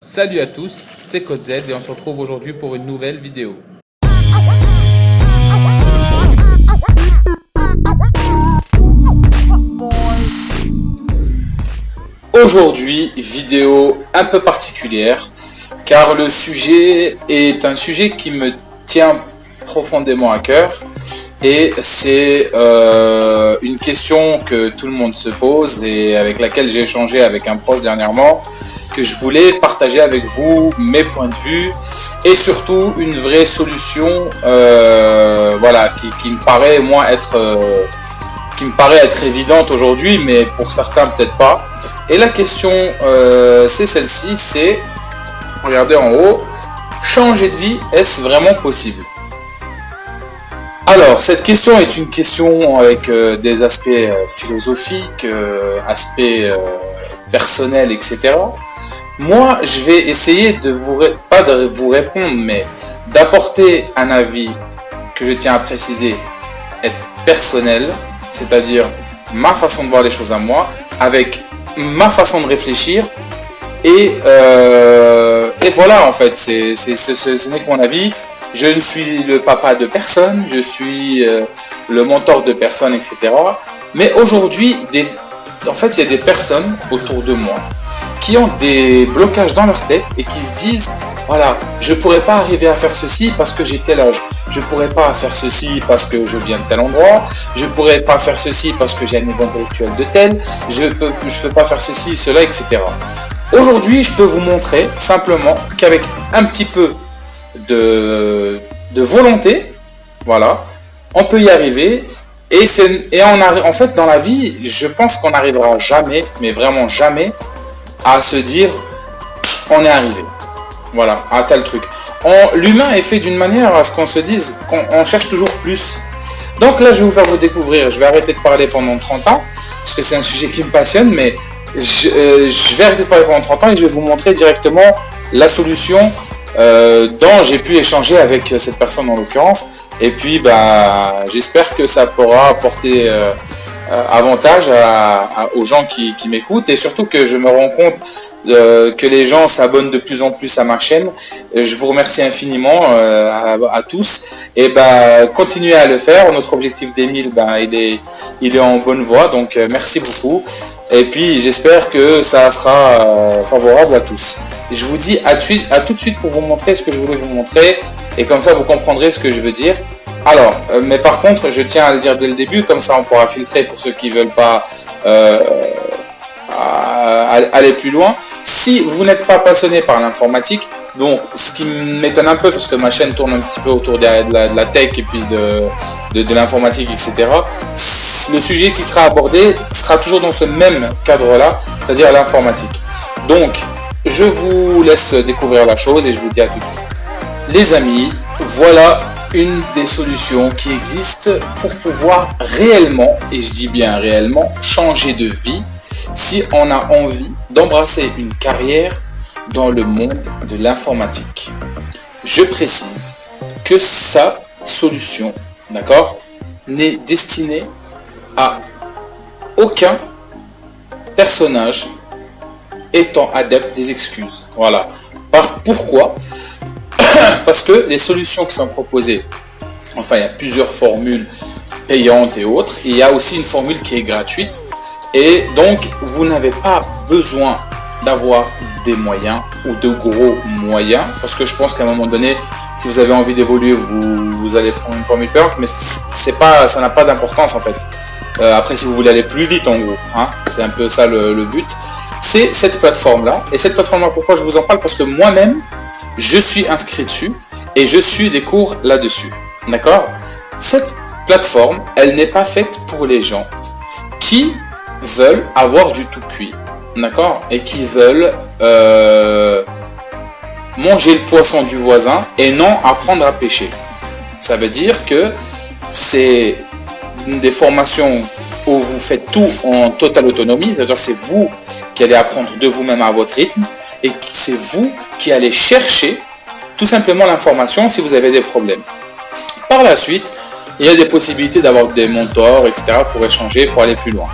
Salut à tous, c'est Code Z et on se retrouve aujourd'hui pour une nouvelle vidéo. Aujourd'hui, vidéo un peu particulière car le sujet est un sujet qui me tient profondément à cœur et c'est une question que tout le monde se pose et avec laquelle j'ai échangé avec un proche dernièrement, que je voulais partager avec vous mes points de vue et surtout une vraie solution voilà, qui me paraît moi être évidente aujourd'hui, mais pour certains peut-être pas. Et la question c'est celle-ci, c'est, regardez en haut, changer de vie, est-ce vraiment possible? Alors, cette question est une question avec des aspects philosophiques, aspects personnels, etc. Moi, je vais essayer de pas de vous répondre, mais d'apporter un avis que je tiens à préciser être personnel, c'est-à-dire ma façon de voir les choses à moi, avec ma façon de réfléchir, et voilà, en fait, ce n'est que mon avis. Je ne suis le papa de personne, je suis le mentor de personne, etc. Mais aujourd'hui, en fait, il y a des personnes autour de moi qui ont des blocages dans leur tête et qui se disent, voilà, je ne pourrais pas arriver à faire ceci parce que j'ai tel âge, je ne pourrais pas faire ceci parce que je viens de tel endroit, je ne pourrais pas faire ceci parce que j'ai un niveau intellectuel de tel, je peux pas faire ceci, cela, etc. Aujourd'hui, je peux vous montrer simplement qu'avec un petit peu de volonté, voilà, on peut y arriver. En fait, dans la vie, je pense qu'on n'arrivera jamais, mais vraiment jamais, à se dire on est arrivé, voilà, à tel truc. L'humain est fait d'une manière à ce qu'on se dise qu'on cherche toujours plus. Donc là, je vais vous faire découvrir, je vais arrêter de parler pendant 30 ans, parce que c'est un sujet qui me passionne, mais je vais arrêter de parler pendant 30 ans et je vais vous montrer directement la solution dont j'ai pu échanger avec cette personne en l'occurrence. Et puis j'espère que ça pourra apporter avantage aux gens qui m'écoutent, et surtout que je me rends compte que les gens s'abonnent de plus en plus à ma chaîne. Je vous remercie infiniment à tous, et continuez à le faire. Notre objectif des 1000, il est en bonne voie, donc merci beaucoup, et puis j'espère que ça sera favorable à tous. Et je vous dis à tout de suite pour vous montrer ce que je voulais vous montrer, et comme ça vous comprendrez ce que je veux dire. Alors, mais par contre, je tiens à le dire dès le début, comme ça on pourra filtrer pour ceux qui veulent pas aller plus loin. Si vous n'êtes pas passionné par l'informatique, bon, ce qui m'étonne un peu parce que ma chaîne tourne un petit peu autour de la tech et puis de l'informatique, etc. Le sujet qui sera abordé sera toujours dans ce même cadre-là, c'est-à-dire l'informatique. Donc, je vous laisse découvrir la chose et je vous dis à tout de suite. Les amis, voilà une des solutions qui existent pour pouvoir réellement, et je dis bien réellement, changer de vie si on a envie d'embrasser une carrière dans le monde de l'informatique. Je précise que sa solution, d'accord, n'est destinée à aucun personnage étant adepte des excuses. Voilà. Pourquoi ? Parce que les solutions qui sont proposées, enfin il y a plusieurs formules payantes et autres, et il y a aussi une formule qui est gratuite, et donc vous n'avez pas besoin d'avoir des moyens ou de gros moyens, parce que je pense qu'à un moment donné, si vous avez envie d'évoluer, vous allez prendre une formule payante, mais ça n'a pas d'importance en fait. Après, si vous voulez aller plus vite en gros, hein, c'est un peu ça le but, c'est cette plateforme-là. Et cette plateforme-là, pourquoi je vous en parle? Parce que moi-même, je suis inscrit dessus et je suis des cours là-dessus. D'accord? Cette plateforme, elle n'est pas faite pour les gens qui veulent avoir du tout cuit. D'accord? Et qui veulent manger le poisson du voisin et non apprendre à pêcher. Ça veut dire que c'est des formations où vous faites tout en totale autonomie, c'est-à-dire c'est vous qui allez apprendre de vous-même à votre rythme, et c'est vous qui allez chercher tout simplement l'information si vous avez des problèmes. Par la suite, il y a des possibilités d'avoir des mentors, etc. pour échanger, pour aller plus loin.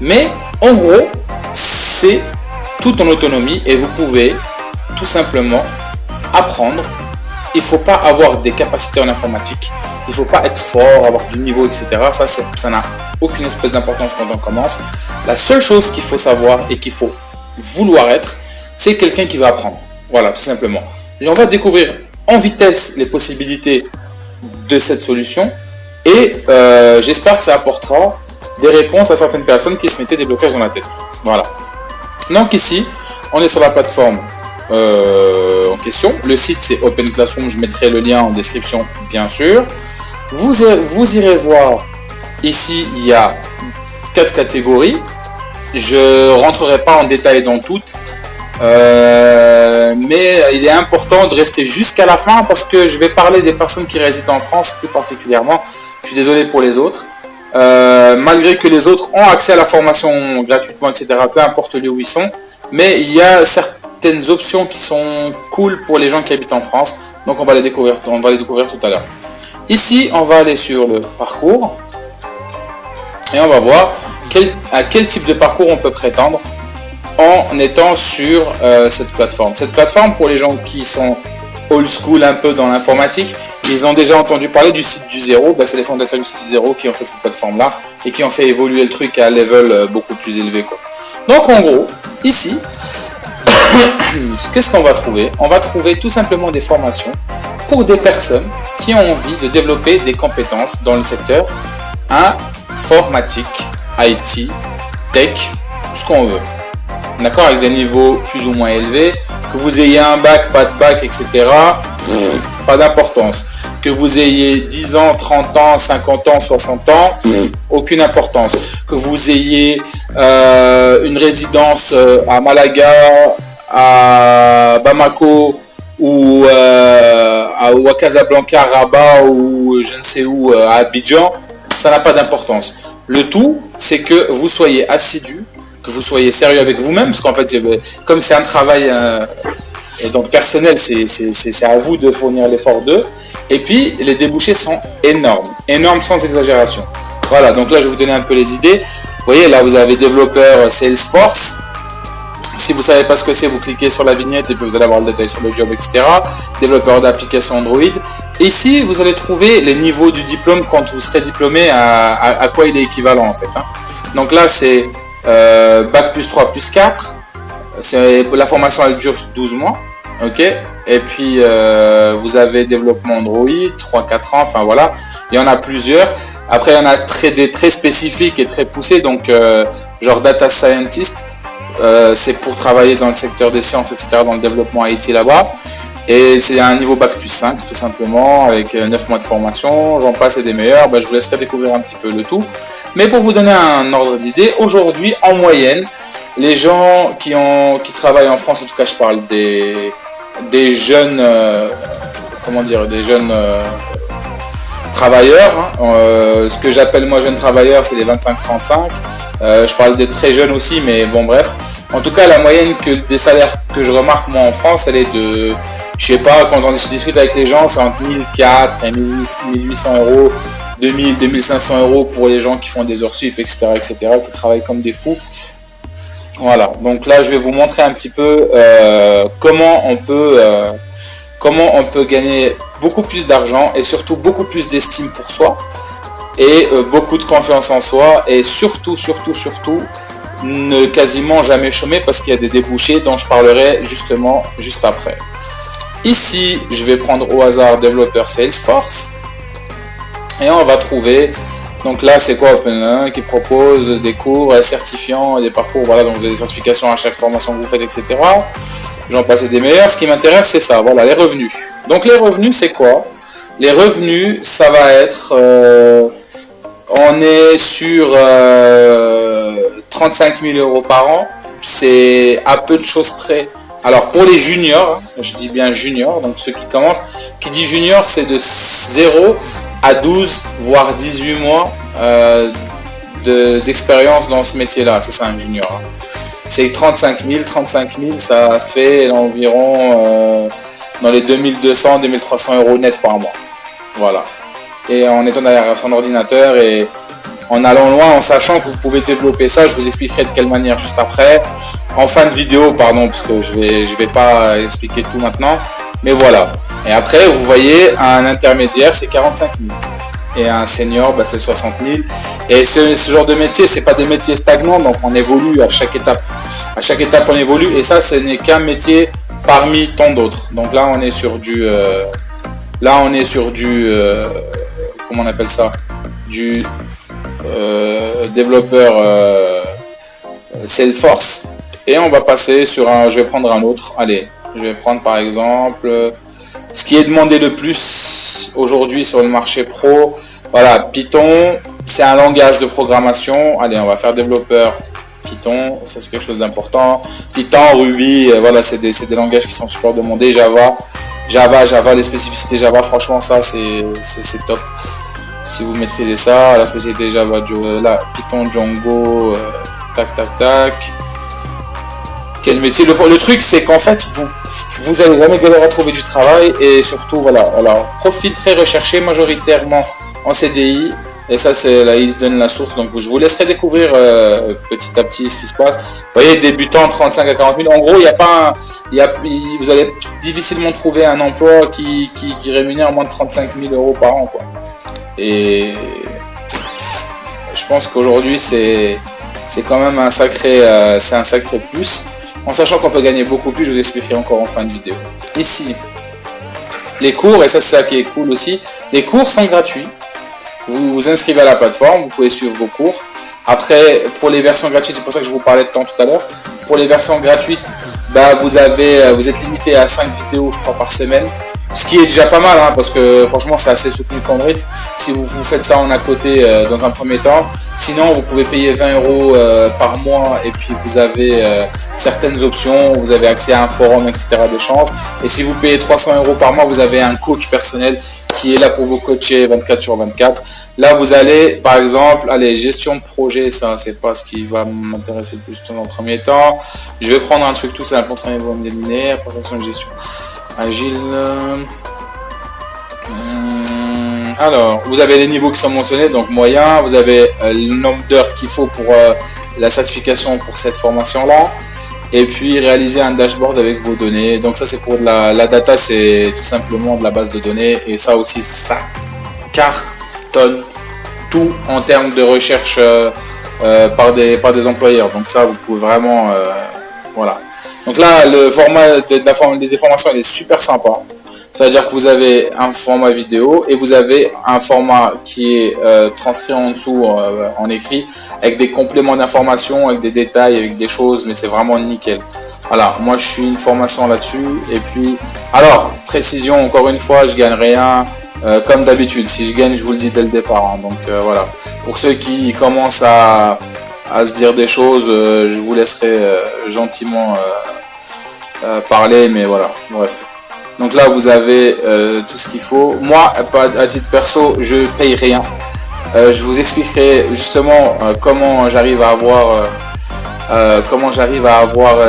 Mais en gros, c'est tout en autonomie et vous pouvez tout simplement apprendre. Il ne faut pas avoir des capacités en informatique. Il ne faut pas être fort, avoir du niveau, etc. Ça n'a aucune espèce d'importance quand on commence. La seule chose qu'il faut savoir et qu'il faut vouloir être, c'est quelqu'un qui va apprendre. Voilà, tout simplement. Et on va découvrir en vitesse les possibilités de cette solution. Et j'espère que ça apportera des réponses à certaines personnes qui se mettaient des blocages dans la tête. Voilà. Donc ici, on est sur la plateforme en question. Le site c'est Open Classroom, je mettrai le lien en description bien sûr. Vous irez voir, ici il y a 4 catégories. Je rentrerai pas en détail dans toutes. Mais il est important de rester jusqu'à la fin parce que je vais parler des personnes qui résident en France plus particulièrement. Je suis désolé pour les autres. Malgré que les autres ont accès à la formation gratuitement, etc., peu importe le lieu où ils sont, mais il y a certaines options qui sont cool pour les gens qui habitent en France, donc on va les découvrir tout à l'heure. Ici, on va aller sur le parcours et on va voir à quel type de parcours on peut prétendre en étant sur cette plateforme. Cette plateforme, pour les gens qui sont old school un peu dans l'informatique, ils ont déjà entendu parler du site du zéro. C'est les fondateurs du site du zéro qui ont fait cette plateforme là et qui ont fait évoluer le truc à un level beaucoup plus élevé, quoi. Donc en gros, ici, qu'est-ce qu'on va trouver? On va trouver tout simplement des formations pour des personnes qui ont envie de développer des compétences dans le secteur informatique, IT, tech, ce qu'on veut. D'accord, avec des niveaux plus ou moins élevés, que vous ayez un bac, pas de bac, etc., pas d'importance. Que vous ayez 10 ans, 30 ans, 50 ans, 60 ans, aucune importance. Que vous ayez une résidence à Malaga, à Bamako, ou à Casablanca, à Rabat, ou je ne sais où, à Abidjan, ça n'a pas d'importance. Le tout, c'est que vous soyez assidu, que vous soyez sérieux avec vous-même, parce qu'en fait, comme c'est un travail et donc personnel, c'est à vous de fournir l'effort d'eux. Et puis, les débouchés sont énormes sans exagération. Voilà, donc là, je vais vous donner un peu les idées. Vous voyez, là, vous avez développeur Salesforce. Si vous ne savez pas ce que c'est, vous cliquez sur la vignette et puis vous allez avoir le détail sur le job, etc. Développeur d'application Android. Ici, vous allez trouver les niveaux du diplôme quand vous serez diplômé, à quoi il est équivalent en fait. Donc là, c'est Bac plus 3 plus 4. La formation, elle dure 12 mois. Ok. Et puis, vous avez développement Android, 3-4 ans, enfin voilà. Il y en a plusieurs. Après, il y en a des très spécifiques et très poussés. Donc, genre Data Scientist. C'est pour travailler dans le secteur des sciences, etc., dans le développement IT là-bas. Et c'est un niveau Bac plus 5, tout simplement, avec 9 mois de formation, j'en passe et des meilleurs. Je vous laisserai découvrir un petit peu le tout. Mais pour vous donner un ordre d'idée, aujourd'hui, en moyenne, les gens qui travaillent en France, en tout cas, je parle des jeunes, des jeunes travailleurs, ce que j'appelle moi jeunes travailleurs, c'est les 25-35. Je parle des très jeunes aussi, mais bon bref. En tout cas, la moyenne des salaires que je remarque moi en France, elle est de, je sais pas, quand on discute avec les gens, c'est entre 1004 et 1800 euros, 2000, 2500 euros pour les gens qui font des heures sup, etc., qui travaillent comme des fous. Voilà, donc là je vais vous montrer un petit peu comment on peut gagner beaucoup plus d'argent et surtout beaucoup plus d'estime pour soi et beaucoup de confiance en soi et surtout ne quasiment jamais chômer parce qu'il y a des débouchés dont je parlerai justement juste après. Ici, je vais prendre au hasard développeur Salesforce et on va trouver. Donc là, c'est quoi Open qui propose des cours certifiants, des parcours, voilà, donc vous avez des certifications à chaque formation que vous faites, etc. J'en passe des meilleurs. Ce qui m'intéresse, c'est ça, voilà, les revenus. Donc les revenus, c'est quoi? Les revenus, ça va être, on est sur 35 000 euros par an. C'est à peu de choses près. Alors pour les juniors, je dis bien juniors, donc ceux qui commencent, qui dit junior, c'est de 0 à 12 voire 18 mois d'expérience dans ce métier-là. C'est ça un junior. C'est 35 000, ça fait environ dans les 2200, 2300 euros net par mois. Voilà. Et en étant derrière son ordinateur et en allant loin, en sachant que vous pouvez développer ça. Je vous expliquerai de quelle manière juste après, en fin de vidéo, pardon, parce que je vais pas expliquer tout maintenant, mais voilà. Et après, vous voyez, un intermédiaire, c'est 45 000. Et un senior, bah, c'est 60 000. Et ce genre de métier, c'est pas des métiers stagnants, donc on évolue à chaque étape. À chaque étape, on évolue, et ça, ce n'est qu'un métier parmi tant d'autres. Donc là, on est sur du, comment on appelle ça, du développeur Salesforce. Et on va passer sur un, je vais prendre un autre. Allez, je vais prendre par exemple ce qui est demandé le plus aujourd'hui sur le marché pro. Voilà, Python, c'est un langage de programmation. Allez, on va faire développeur Python, ça c'est quelque chose d'important. Python, Ruby, voilà, c'est des langages qui sont super demandés. Java, les spécificités Java, franchement, ça c'est top. Si vous maîtrisez ça, la spécialité Java, là, Python, Django, tac. Quel métier. Le truc, c'est qu'en fait, vous allez jamais galérer à trouver du travail, et surtout, voilà, alors, profil très recherché, majoritairement en CDI, et ça, c'est là, il donne la source, donc je vous laisserai découvrir petit à petit ce qui se passe. Vous voyez, débutant 35 à 40 000, en gros, vous allez difficilement trouver un emploi qui rémunère moins de 35 000 € par an, quoi. Et je pense qu'aujourd'hui, c'est quand même un sacré plus, en sachant qu'on peut gagner beaucoup plus. Je vous expliquerai encore en fin de vidéo. Ici, les cours, et ça c'est ça qui est cool aussi, les cours sont gratuits. Vous vous inscrivez à la plateforme, vous pouvez suivre vos cours. Après, pour les versions gratuites, c'est pour ça que je vous parlais de temps tout à l'heure, pour les versions gratuites, bah, vous êtes limité à 5 vidéos, je crois, par semaine. Ce qui est déjà pas mal, hein, parce que franchement c'est assez soutenu comme rythme. Si vous faites ça en à côté dans un premier temps, sinon vous pouvez payer 20 € par mois, et puis vous avez certaines options, vous avez accès à un forum, etc. d'échange. Et si vous payez 300 € par mois, vous avez un coach personnel qui est là pour vous coacher 24 sur 24. Là vous allez, par exemple, allez, gestion de projet, ça c'est pas ce qui va m'intéresser le plus dans le premier temps. Je vais prendre un truc tout simple, entraîner vos linéaires, progression de gestion agile. Alors, vous avez les niveaux qui sont mentionnés, donc moyen, vous avez le nombre d'heures qu'il faut pour la certification pour cette formation-là, et puis réaliser un dashboard avec vos données. Donc ça c'est pour de la data, c'est tout simplement de la base de données, et ça aussi, ça cartonne tout en termes de recherche par des employeurs. Donc ça, vous pouvez vraiment, voilà. Donc là, le format des formations, il est super sympa. Ça veut dire que vous avez un format vidéo, et vous avez un format qui est transcrit en dessous en écrit, avec des compléments d'informations, avec des détails, avec des choses, mais c'est vraiment nickel. Voilà, moi je suis une formation là-dessus. Et puis, alors, précision, encore une fois, je gagne rien. Comme d'habitude, si je gagne, je vous le dis dès le départ, hein. Donc voilà, pour ceux qui commencent à se dire des choses, je vous laisserai gentiment parler, mais voilà, bref. Donc là vous avez tout ce qu'il faut. Moi, à titre perso, je paye rien. Je vous expliquerai justement comment j'arrive à avoir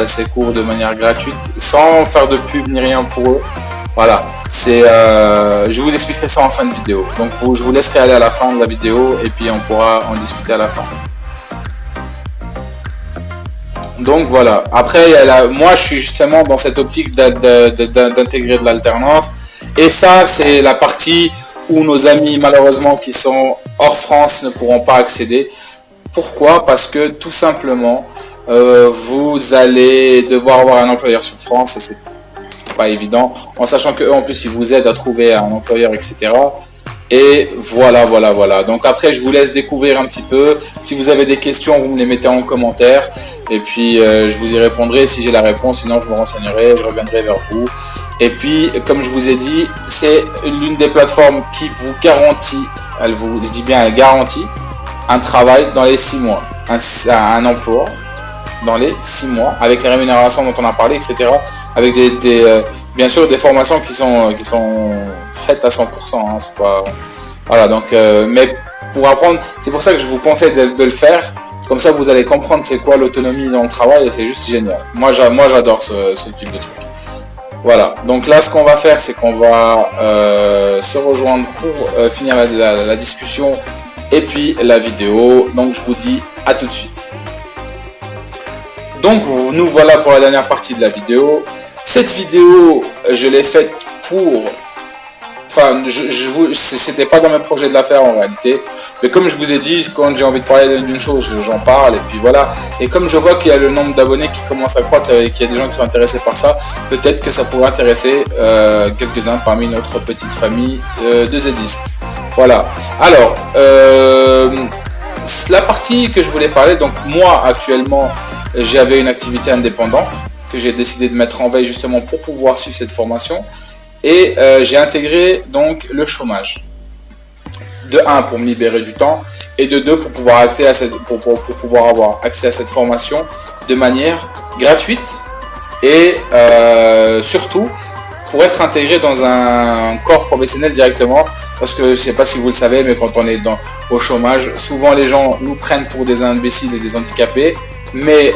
ces cours de manière gratuite, sans faire de pub ni rien pour eux. Voilà, je vous expliquerai ça en fin de vidéo. Donc je vous laisserai aller à la fin de la vidéo, et puis on pourra en discuter à la fin. Donc voilà, après moi je suis justement dans cette optique d'intégrer de l'alternance, et ça c'est la partie où nos amis malheureusement qui sont hors France ne pourront pas accéder. Pourquoi? Parce que tout simplement vous allez devoir avoir un employeur sur France, et c'est pas évident, en sachant que eux en plus ils vous aident à trouver un employeur, etc. Et voilà. Donc après, je vous laisse découvrir un petit peu. Si vous avez des questions, vous me les mettez en commentaire, et puis je vous y répondrai si j'ai la réponse. Sinon, je me renseignerai, je reviendrai vers vous. Et puis, comme je vous ai dit, c'est l'une des plateformes qui vous garantit, je dis bien, elle garantit un travail dans les 6 mois, un emploi dans les 6 mois, avec les rémunérations dont on a parlé, etc. Avec bien sûr des formations qui sont faites à 100%, hein, c'est pas, voilà. Donc mais pour apprendre, c'est pour ça que je vous conseille de le faire, comme ça vous allez comprendre c'est quoi l'autonomie dans le travail, et c'est juste génial. Moi j'adore ce type de truc. Voilà, donc là ce qu'on va faire, c'est qu'on va se rejoindre pour finir la discussion et puis la vidéo. Donc je vous dis à tout de suite. Donc nous voilà pour la dernière partie de la vidéo. Cette vidéo, je l'ai faite pour... Enfin, c'était pas dans mes projets de la faire en réalité. Mais comme je vous ai dit, quand j'ai envie de parler d'une chose, j'en parle. Et puis voilà. Et comme je vois qu'il y a le nombre d'abonnés qui commence à croître et qu'il y a des gens qui sont intéressés par ça, peut-être que ça pourrait intéresser quelques-uns parmi notre petite famille de zedistes. Voilà. Alors, la partie que je voulais parler, donc moi actuellement, j'avais une activité indépendante que j'ai décidé de mettre en veille justement pour pouvoir suivre cette formation. Et j'ai intégré donc le chômage. De 1 pour me libérer du temps et de 2 pour pouvoir, pour pouvoir avoir accès à cette formation de manière gratuite et surtout pour être intégré dans un corps professionnel directement, parce que je ne sais pas si vous le savez, mais quand on est au chômage, souvent les gens nous prennent pour des imbéciles et des handicapés, mais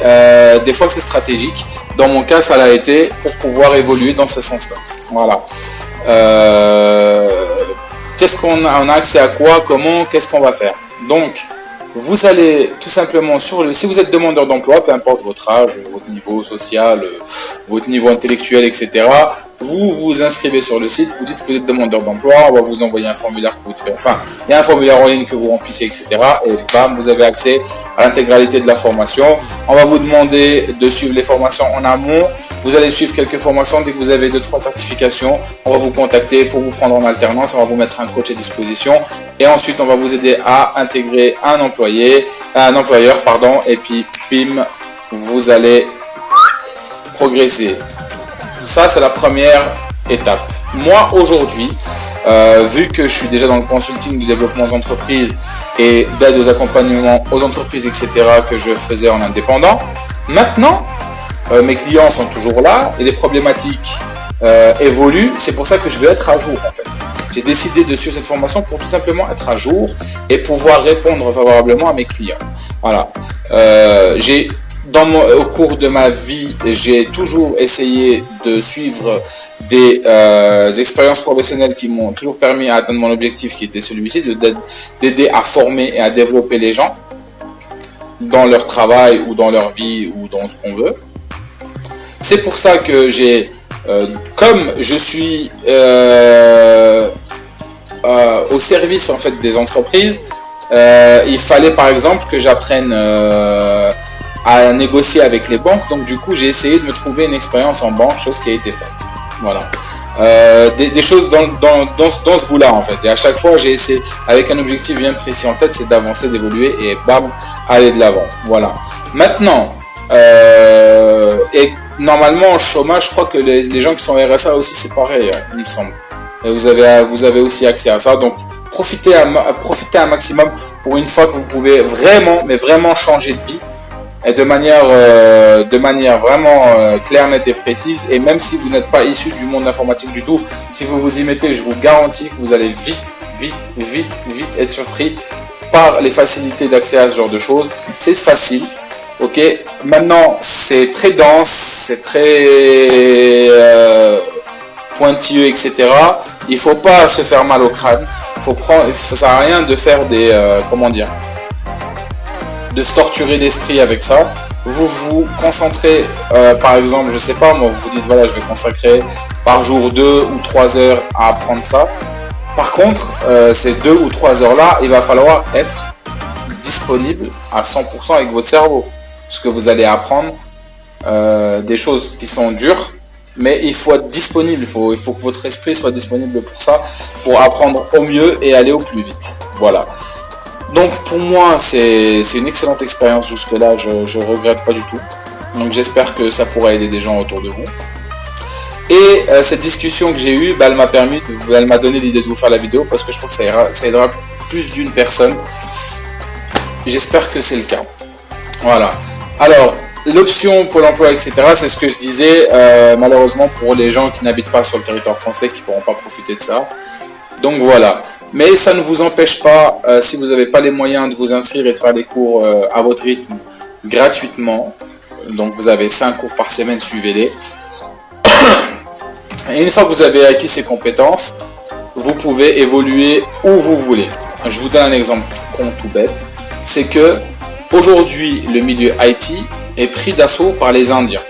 des fois c'est stratégique. Dans mon cas, ça l'a été pour pouvoir évoluer dans ce sens-là. Voilà. Qu'est-ce qu'on a? On a accès à quoi? Comment? Qu'est-ce qu'on va faire? Donc, vous allez tout simplement sur le... Si vous êtes demandeur d'emploi, peu importe votre âge, votre niveau social, votre niveau intellectuel, etc., vous vous inscrivez sur le site, vous dites que vous êtes demandeur d'emploi, on va vous envoyer un formulaire que vous devez... Enfin, il y a un formulaire en ligne que vous remplissez, etc. Et bam, vous avez accès à l'intégralité de la formation. On va vous demander de suivre les formations en amont. Vous allez suivre quelques formations. Dès que vous avez 2-3 certifications, on va vous contacter pour vous prendre en alternance. On va vous mettre un coach à disposition. Et ensuite, on va vous aider à intégrer un employeur, et puis, bim, vous allez progresser. Ça, c'est la première étape. Moi, aujourd'hui, vu que je suis déjà dans le consulting du développement aux entreprises et d'aide aux accompagnements aux entreprises, etc., que je faisais en indépendant, maintenant, mes clients sont toujours là et les problématiques évoluent. C'est pour ça que je veux être à jour, en fait. J'ai décidé de suivre cette formation pour tout simplement être à jour et pouvoir répondre favorablement à mes clients. Voilà. Au cours de ma vie, j'ai toujours essayé de suivre des expériences professionnelles qui m'ont toujours permis à atteindre mon objectif, qui était celui-ci, d'aider à former et à développer les gens dans leur travail ou dans leur vie ou dans ce qu'on veut. C'est pour ça que comme je suis au service en fait des entreprises, il fallait par exemple que j'apprenne à négocier avec les banques. Donc du coup j'ai essayé de me trouver une expérience en banque, chose qui a été faite. Voilà. Des choses dans ce goût-là en fait. Et à chaque fois j'ai essayé avec un objectif bien précis en tête, c'est d'avancer, d'évoluer et bam, aller de l'avant. Voilà. Maintenant, et normalement au chômage, je crois que les gens qui sont RSA aussi c'est pareil, il me semble. Et vous avez aussi accès à ça. Donc profitez un maximum pour une fois que vous pouvez vraiment, mais vraiment changer de vie. Et de manière vraiment claire, nette et précise. Et même si vous n'êtes pas issu du monde informatique du tout, si vous vous y mettez, je vous garantis que vous allez vite être surpris par les facilités d'accès à ce genre de choses. C'est facile, ok. Maintenant, c'est très dense, c'est très pointilleux, etc. Il faut pas se faire mal au crâne. Ça sert à rien de faire de se torturer l'esprit avec ça. Vous vous concentrez, par exemple, je sais pas, moi, vous vous dites, voilà, je vais consacrer par jour 2 ou 3 heures à apprendre ça. Par contre, ces 2 ou 3 heures-là, il va falloir être disponible à 100% avec votre cerveau. Parce que vous allez apprendre des choses qui sont dures, mais il faut être disponible, il faut que votre esprit soit disponible pour ça, pour apprendre au mieux et aller au plus vite. Voilà. Donc pour moi c'est une excellente expérience jusque-là, je regrette pas du tout. Donc j'espère que ça pourra aider des gens autour de vous. Et cette discussion que j'ai eue, elle m'a donné l'idée de vous faire la vidéo parce que je pense que ça aidera plus d'une personne. J'espère que c'est le cas. Voilà. Alors, l'option Pôle emploi, etc., c'est ce que je disais, malheureusement pour les gens qui n'habitent pas sur le territoire français, qui ne pourront pas profiter de ça. Donc voilà. Mais ça ne vous empêche pas, si vous n'avez pas les moyens de vous inscrire et de faire des cours à votre rythme gratuitement. Donc vous avez 5 cours par semaine, suivez-les. Et une fois que vous avez acquis ces compétences, vous pouvez évoluer où vous voulez. Je vous donne un exemple con, tout bête, c'est que aujourd'hui le milieu IT est pris d'assaut par les Indiens.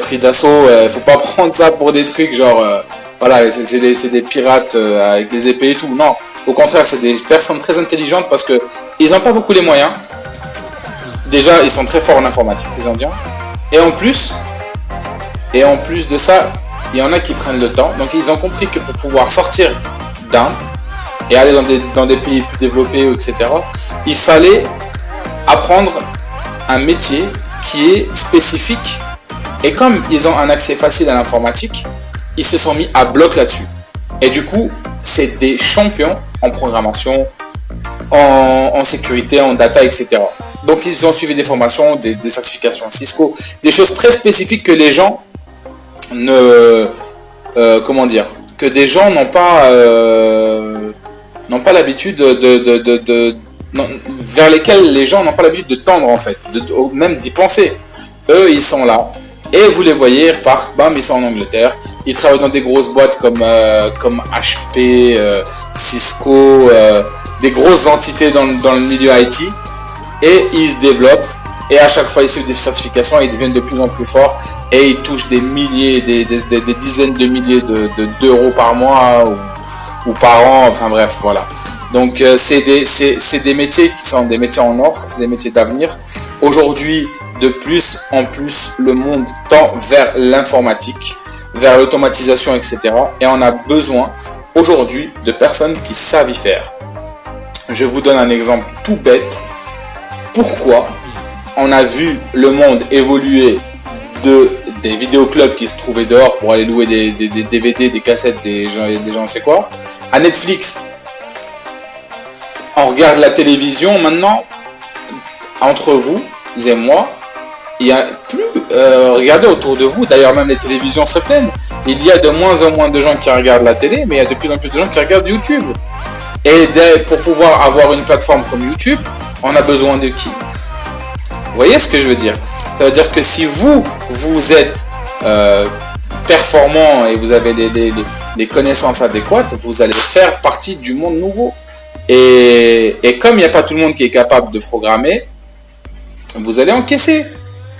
Pris d'assaut, faut pas prendre ça pour des trucs genre voilà, c'est des pirates avec des épées et tout. Non, au contraire, c'est des personnes très intelligentes parce que ils n'ont pas beaucoup les moyens. Déjà, ils sont très forts en informatique, les Indiens. Et en plus de ça, il y en a qui prennent le temps. Donc, ils ont compris que pour pouvoir sortir d'Inde et aller dans des pays plus développés, etc., il fallait apprendre un métier qui est spécifique. Et comme ils ont un accès facile à l'informatique, ils se sont mis à bloc là-dessus. Et du coup, c'est des champions en programmation, en sécurité, en data, etc. Donc, ils ont suivi des formations, des certifications Cisco, des choses très spécifiques que les gens que des gens n'ont pas l'habitude vers lesquels les gens n'ont pas l'habitude de tendre en fait, même d'y penser. Eux, ils sont là. Et vous les voyez, ils repartent, bam, ils sont en Angleterre. Ils travaillent dans des grosses boîtes comme HP, Cisco, des grosses entités dans le milieu IT. Et ils se développent. Et à chaque fois, ils suivent des certifications et ils deviennent de plus en plus forts. Et ils touchent des milliers, des dizaines de milliers d'euros par mois ou par an. Enfin bref, voilà. Donc c'est des métiers qui sont des métiers en or. C'est des métiers d'avenir. Aujourd'hui, de plus en plus, le monde tend vers l'informatique, vers l'automatisation, etc. Et on a besoin aujourd'hui de personnes qui savent y faire. Je vous donne un exemple tout bête. Pourquoi on a vu le monde évoluer des vidéoclubs qui se trouvaient dehors pour aller louer des DVD, des cassettes, des gens sait quoi, à Netflix. On regarde la télévision maintenant, entre vous et moi, il y a plus, regardez autour de vous, d'ailleurs même les télévisions se plaignent, il y a de moins en moins de gens qui regardent la télé, mais il y a de plus en plus de gens qui regardent YouTube. Et pour pouvoir avoir une plateforme comme YouTube, on a besoin de qui? Vous voyez ce que je veux dire? Ça veut dire que si vous êtes performant et vous avez les connaissances adéquates, vous allez faire partie du monde nouveau. Et comme il n'y a pas tout le monde qui est capable de programmer, vous allez encaisser.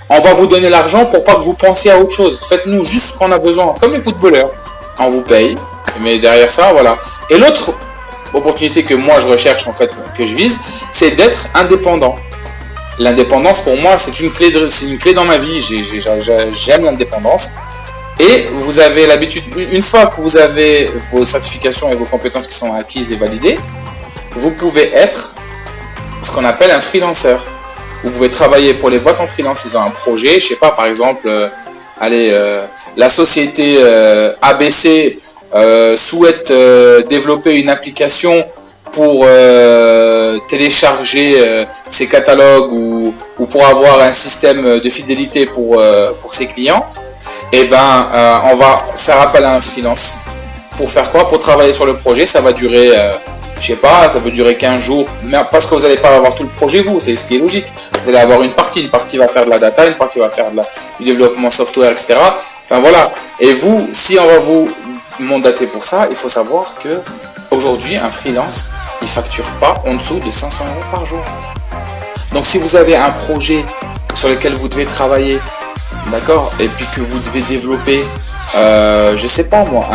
On va vous donner l'argent pour pas que vous pensiez à autre chose. Faites-nous juste ce qu'on a besoin, comme les footballeurs. On vous paye, mais derrière ça, voilà. Et l'autre opportunité que moi je recherche, en fait, que je vise, c'est d'être indépendant. L'indépendance, pour moi, c'est une clé dans ma vie. J'aime l'indépendance. Et vous avez l'habitude, une fois que vous avez vos certifications et vos compétences qui sont acquises et validées, vous pouvez être ce qu'on appelle un freelanceur. Vous pouvez travailler pour les boîtes en freelance. Ils ont un projet, je sais pas, par exemple, la société ABC souhaite développer une application pour télécharger ses catalogues ou pour avoir un système de fidélité pour ses clients. Et ben, on va faire appel à un freelance. Pour faire quoi? Pour travailler sur le projet. Ça va durer, je sais pas, ça peut durer 15 jours, mais parce que vous n'allez pas avoir tout le projet, c'est ce qui est logique. Vous allez avoir une partie va faire de la data, une partie va faire du développement software, etc. Enfin voilà. Et vous, si on va vous mandater pour ça, il faut savoir que aujourd'hui, un freelance, il facture pas en dessous de 500 euros par jour. Donc si vous avez un projet sur lequel vous devez travailler, d'accord, et puis que vous devez développer, je sais pas moi,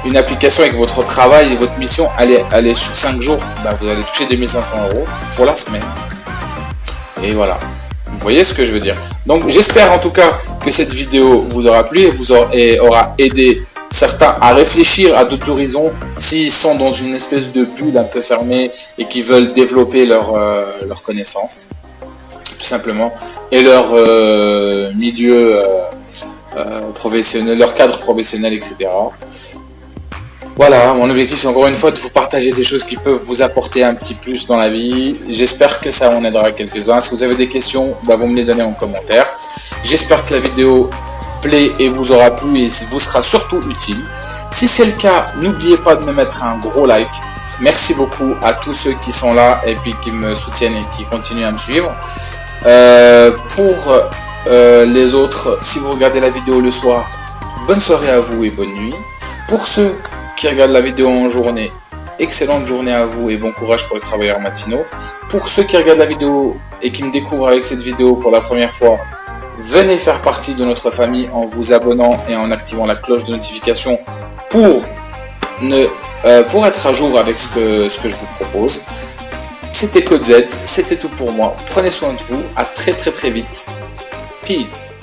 une application avec votre travail et votre mission, allez sur 5 jours, bah vous allez toucher 2500 euros pour la semaine. Et voilà. Vous voyez ce que je veux dire? Donc j'espère en tout cas que cette vidéo vous aura plu et aura aidé certains à réfléchir à d'autres horizons s'ils sont dans une espèce de bulle un peu fermée et qui veulent développer leurs connaissances, tout simplement, et leur milieu professionnel, leur cadre professionnel, etc. Voilà, mon objectif c'est encore une fois de vous partager des choses qui peuvent vous apporter un petit plus dans la vie. J'espère que ça en aidera quelques-uns. Si vous avez des questions, vous me les donnez en commentaire. J'espère que la vidéo plaît et vous aura plu et vous sera surtout utile. Si c'est le cas, n'oubliez pas de me mettre un gros like. Merci beaucoup à tous ceux qui sont là et puis qui me soutiennent et qui continuent à me suivre. Pour les autres, si vous regardez la vidéo le soir, bonne soirée à vous et bonne nuit. Pour ceux qui regardent la vidéo en journée, excellente journée à vous et bon courage pour les travailleurs matinaux. Pour ceux qui regardent la vidéo et qui me découvrent avec cette vidéo pour la première fois, venez faire partie de notre famille en vous abonnant et en activant la cloche de notification pour être à jour avec ce que je vous propose. C'était Code Z, c'était tout pour moi. Prenez soin de vous, à très vite. Peace.